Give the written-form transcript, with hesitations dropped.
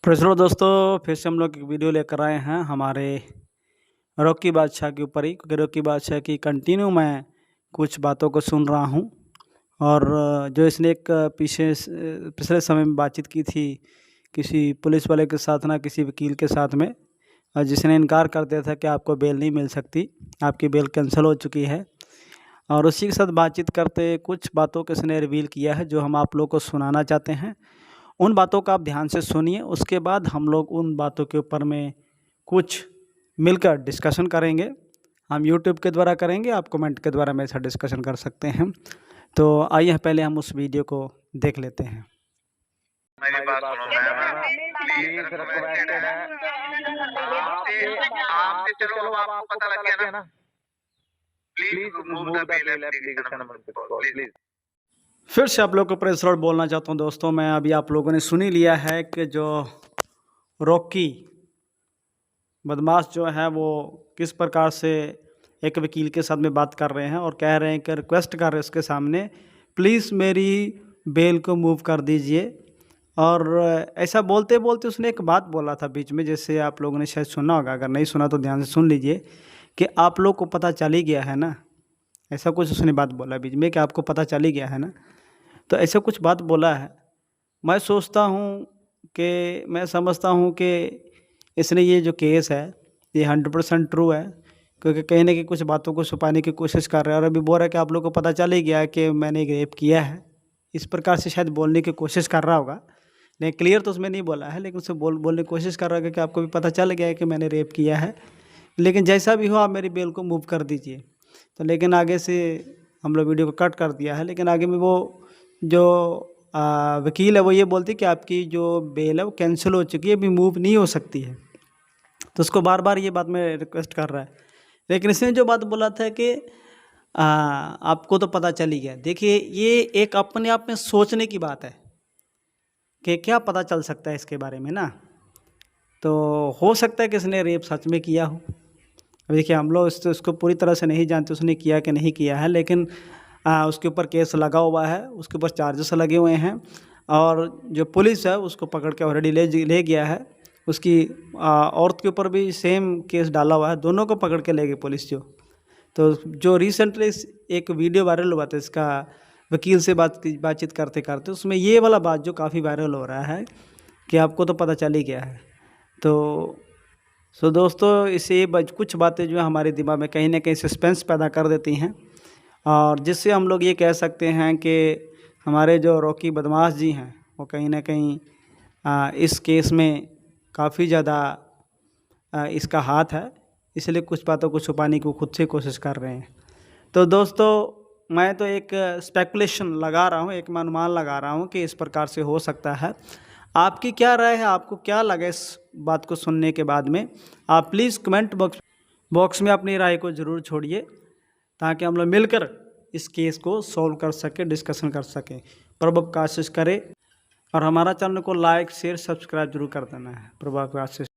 Praise दोस्तों, फिर से हम लोग एक वीडियो लेकर आए हैं हमारे रॉकी बादशाह के ऊपर ही, क्योंकि रॉकी बादशाह की कंटिन्यू मैं कुछ बातों को सुन रहा हूँ। और जो इसने एक पिछले समय में बातचीत की थी किसी पुलिस वाले के साथ ना किसी वकील के साथ में, जिसने इनकार कर दिया था कि आपको बेल नहीं मिल सकती, आपकी बेल कैंसिल हो चुकी है। और उसी के साथ बातचीत करते कुछ बातों को इसने रिवील किया है जो हम आप लोग को सुनाना चाहते हैं। उन बातों का आप ध्यान से सुनिए, उसके बाद हम लोग उन बातों के ऊपर में कुछ मिलकर डिस्कशन करेंगे। हम यूट्यूब के द्वारा करेंगे, आप कमेंट के द्वारा मेरे साथ डिस्कशन कर सकते हैं। तो आइए पहले हम उस वीडियो को देख लेते हैं। मेरी बात सुनो मैम, प्लीज रिक्वेस्टेड है आपसे चलो अब आपको पता लग गया ना, please move the bail application please. फिर से आप लोग को प्रेस लॉर्ड बोलना चाहता हूँ दोस्तों, मैं अभी आप लोगों ने सुन ही लिया है कि जो रॉकी बदमाश जो है वो किस प्रकार से एक वकील के साथ में बात कर रहे हैं और कह रहे हैं कि रिक्वेस्ट कर रहे हैं उसके सामने, प्लीज़ मेरी बेल को मूव कर दीजिए। और ऐसा बोलते बोलते उसने एक बात बोला था बीच में, जैसे आप लोगों ने शायद सुना होगा, अगर नहीं सुना तो ध्यान से सुन लीजिए कि आप लोग को पता चल ही गया है ना। ऐसा कुछ उसने बात बोला बीच में कि आपको पता चल ही गया है ना, तो ऐसा कुछ बात बोला है। मैं सोचता हूँ कि मैं समझता हूँ कि इसने ये जो केस है ये 100% ट्रू है, क्योंकि कहीं ना कहीं कुछ बातों को छुपाने की कोशिश कर रहा है। और अभी बोल रहा है कि आप लोग को पता चल ही गया है कि मैंने एक रेप किया है, इस प्रकार से शायद बोलने की कोशिश कर रहा होगा। नहीं, क्लियर तो उसमें नहीं बोला है, लेकिन उसे बोलने की कोशिश कर रहा है कि आपको भी पता चल गया है कि मैंने रेप किया है, लेकिन जैसा भी हो आप मेरी बेल को मूव कर दीजिए। तो लेकिन आगे से हम लोग वीडियो को कट कर दिया है, लेकिन आगे में वो जो वकील है वो ये बोलती कि आपकी जो बेल है वो कैंसिल हो चुकी है, अभी मूव नहीं हो सकती है। तो उसको बार बार ये बात में रिक्वेस्ट कर रहा है, लेकिन इसने जो बात बोला था कि आपको तो पता चल ही गया। देखिए, ये एक अपने आप में सोचने की बात है कि क्या पता चल सकता है इसके बारे में ना। तो हो सकता है कि इसने रेप सच में किया हो। अब देखिए, हम लोग उसको पूरी तरह से नहीं जानते उसने किया कि नहीं किया है, लेकिन उसके ऊपर केस लगा हुआ है, उसके ऊपर चार्जेस लगे हुए हैं। और जो पुलिस है उसको पकड़ के ऑलरेडी ले गया है। उसकी औरत के ऊपर भी सेम केस डाला हुआ है, दोनों को पकड़ के ले गई पुलिस। तो जो रिसेंटली एक वीडियो वायरल हुआ था इसका वकील से बातचीत करते करते, उसमें ये वाला बात जो काफ़ी वायरल हो रहा है कि आपको तो पता चल ही गया है। तो दोस्तों, इससे कुछ बातें जो है हमारे दिमाग में कहीं ना कहीं सस्पेंस पैदा कर देती हैं, और जिससे हम लोग ये कह सकते हैं कि हमारे जो रॉकी बदमाश जी हैं वो कहीं ना कहीं इस केस में काफ़ी ज़्यादा इसका हाथ है, इसलिए कुछ बातों को छुपाने की खुद से कोशिश कर रहे हैं। तो दोस्तों, मैं तो एक स्पेकुलेशन लगा रहा हूँ, एक अनुमान लगा रहा हूँ कि इस प्रकार से हो सकता है। आपकी क्या राय है, आपको क्या लगा इस बात को सुनने के बाद में? आप प्लीज़ कमेंट बॉक्स में अपनी राय को ज़रूर छोड़िए, ताकि हम लोग मिलकर इस केस को सॉल्व कर सकें, डिस्कशन कर सकें। प्रभु का आशीष करें, और हमारा चैनल को लाइक शेयर सब्सक्राइब जरूर कर देना है। प्रभु का आशीष।